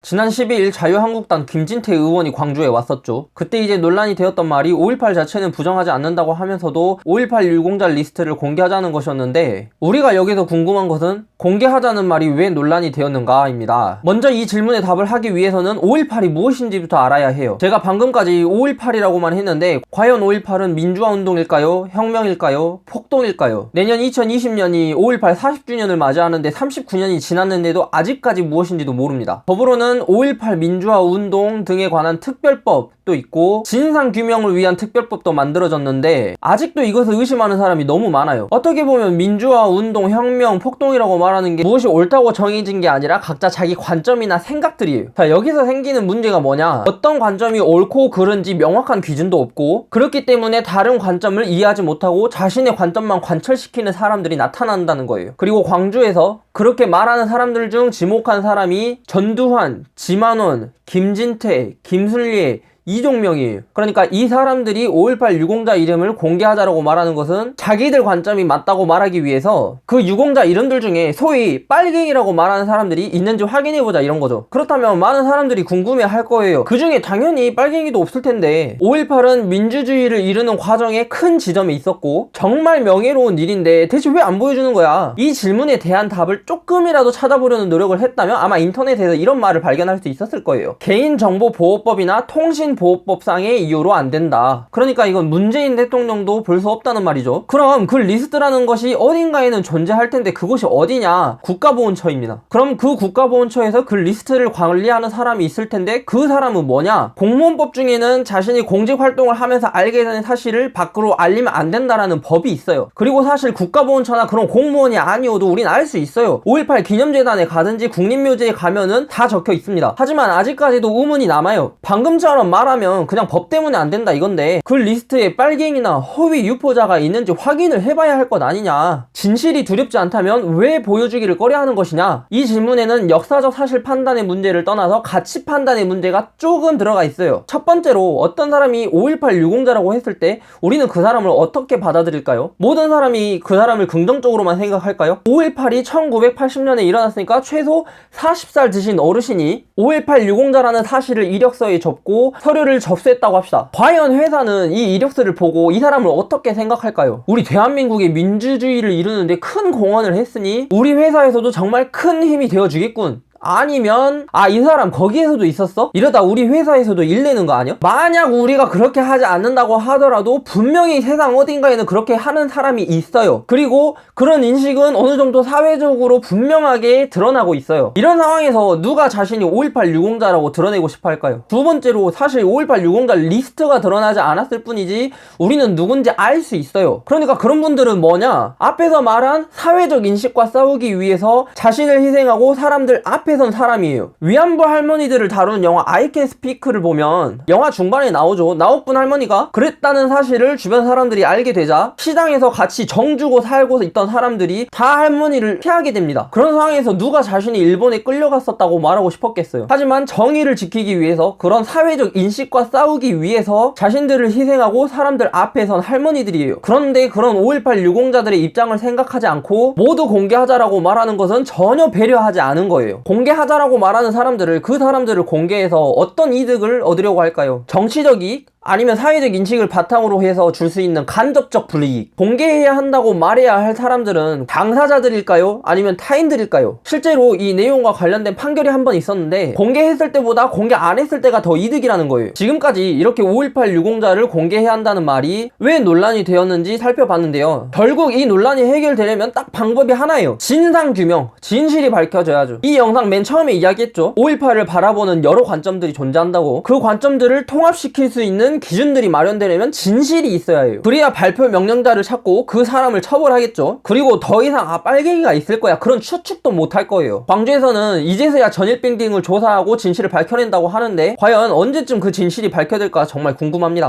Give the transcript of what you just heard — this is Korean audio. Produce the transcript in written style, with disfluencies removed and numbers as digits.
지난 12일 자유한국당 김진태 의원이 광주에 왔었죠. 그때 이제 논란이 되었던 말이 5.18 자체는 부정하지 않는다고 하면서도 5.18 유공자 리스트를 공개하자는 것이었는데, 우리가 여기서 궁금한 것은 공개하자는 말이 왜 논란이 되었는가입니다. 먼저 이 질문에 답을 하기 위해서는 5.18이 무엇인지부터 알아야 해요. 제가 방금까지 5.18이라고만 했는데 과연 5.18은 민주화 운동일까요? 혁명일까요? 폭동일까요? 내년 2020년이 5.18 40주년을 맞이하는데 39년이 지났는데도 아직까지 무엇인지도 모릅니다. 법으로는 5.18 민주화 운동 등에 관한 특별법도 있고 진상규명을 위한 특별법도 만들어졌는데 아직도 이것을 의심하는 사람이 너무 많아요. 어떻게 보면 민주화 운동, 혁명, 폭동이라고 말하는 게 무엇이 옳다고 정해진 게 아니라 각자 자기 관점이나 생각들이에요. 자, 여기서 생기는 문제가 뭐냐, 어떤 관점이 옳고 그른지 명확한 기준도 없고, 그렇기 때문에 다른 관점을 이해하지 못하고 자신의 관점만 관철시키는 사람들이 나타난다는 거예요. 그리고 광주에서 그렇게 말하는 사람들 중 지목한 사람이 전두환, 지만원, 김진태, 김순례, 이종명이에요. 그러니까 이 사람들이 5.18 유공자 이름을 공개하자라고 말하는 것은 자기들 관점이 맞다고 말하기 위해서 그 유공자 이름들 중에 소위 빨갱이라고 말하는 사람들이 있는지 확인해보자 이런 거죠. 그렇다면 많은 사람들이 궁금해 할 거예요. 그 중에 당연히 빨갱이도 없을 텐데 5.18은 민주주의를 이루는 과정에 큰 지점이 있었고 정말 명예로운 일인데 대체 왜 안 보여주는 거야? 이 질문에 대한 답을 조금이라도 찾아보려는 노력을 했다면 아마 인터넷에서 이런 말을 발견할 수 있었을 거예요. 개인정보보호법이나 통신보호법상의 이유로 안 된다. 그러니까 이건 문재인 대통령도 볼 수 없다는 말이죠. 그럼 그 리스트라는 것이 어딘가에는 존재할 텐데 그것이 어디냐? 국가보훈처입니다. 그럼 그 국가보훈처에서 그 리스트를 관리하는 사람이 있을 텐데 그 사람은 뭐냐? 공무원법 중에는 자신이 공직활동을 하면서 알게 되는 사실을 밖으로 알리면 안 된다라는 법이 있어요. 그리고 사실 국가보훈처나 그런 공무원이 아니어도 우린 알 수 있어요. 5.18 기념재단에 가든지 국립묘지에 가면은 다 적혀 있습니다. 하지만 아직까지도 의문이 남아요. 방금처럼 말하면 그냥 법 때문에 안 된다 이건데 그 리스트에 빨갱이나 허위 유포자가 있는지 확인을 해봐야 할 것 아니냐. 진실이 두렵지 않다면 왜 보여주기를 꺼려하는 것이냐. 이 질문에는 역사적 사실 판단의 문제를 떠나서 가치 판단의 문제가 조금 들어가 있어요. 첫 번째로 어떤 사람이 5.18 유공자라고 했을 때 우리는 그 사람을 어떻게 받아들일까요? 모든 사람이 그 사람을 긍정적으로만 생각할까요? 5.18이 1980년에 일어났으니까 최소 40살 드신 어르신이 5.18 유공자라는 사실을 이력서에 적고 서류를 접수했다고 합시다. 과연 회사는 이 이력서를 보고 이 사람을 어떻게 생각할까요? 우리 대한민국의 민주주의를 이루는데 큰 공헌을 했으니 우리 회사에서도 정말 큰 힘이 되어주겠군. 아니면 이 사람 거기에서도 있었어? 이러다 우리 회사에서도 일내는 거 아니야? 만약 우리가 그렇게 하지 않는다고 하더라도 분명히 세상 어딘가에는 그렇게 하는 사람이 있어요. 그리고 그런 인식은 어느 정도 사회적으로 분명하게 드러나고 있어요. 이런 상황에서 누가 자신이 5.18 유공자라고 드러내고 싶어 할까요? 두 번째로 사실 5.18 유공자 리스트가 드러나지 않았을 뿐이지 우리는 누군지 알 수 있어요. 그러니까 그런 분들은 뭐냐? 앞에서 말한 사회적 인식과 싸우기 위해서 자신을 희생하고 사람들 앞에 선 사람이에요. 위안부 할머니들을 다루는 영화 I Can Speak를 보면 영화 중반에 나오죠. 나옥분 할머니가 그랬다는 사실을 주변 사람들이 알게 되자 시장에서 같이 정주고 살고 있던 사람들이 다 할머니를 피하게 됩니다. 그런 상황에서 누가 자신이 일본에 끌려갔었다고 말하고 싶었겠어요. 하지만 정의를 지키기 위해서 그런 사회적 인식과 싸우기 위해서 자신들을 희생하고 사람들 앞에 선 할머니들이에요. 그런데 그런 5.18 유공자들의 입장을 생각하지 않고 모두 공개하자라고 말하는 것은 전혀 배려하지 않은 거예요. 공개하자라고 말하는 사람들을 그 사람들을 공개해서 어떤 이득을 얻으려고 할까요? 정치적 이익? 아니면 사회적 인식을 바탕으로 해서 줄 수 있는 간접적 불이익. 공개해야 한다고 말해야 할 사람들은 당사자들일까요? 아니면 타인들일까요? 실제로 이 내용과 관련된 판결이 한 번 있었는데 공개했을 때보다 공개 안 했을 때가 더 이득이라는 거예요. 지금까지 이렇게 5.18 유공자를 공개해야 한다는 말이 왜 논란이 되었는지 살펴봤는데요. 결국 이 논란이 해결되려면 딱 방법이 하나예요. 진상규명, 진실이 밝혀져야죠. 이 영상 맨 처음에 이야기했죠. 5.18을 바라보는 여러 관점들이 존재한다고. 그 관점들을 통합시킬 수 있는 기준들이 마련되려면 진실이 있어야 해요. 그래야 발표 명령자를 찾고 그 사람을 처벌하겠죠. 그리고 더 이상 빨갱이가 있을 거야 그런 추측도 못 할 거예요. 광주에서는 이제서야 전일빙딩을 조사하고 진실을 밝혀낸다고 하는데 과연 언제쯤 그 진실이 밝혀질까 정말 궁금합니다.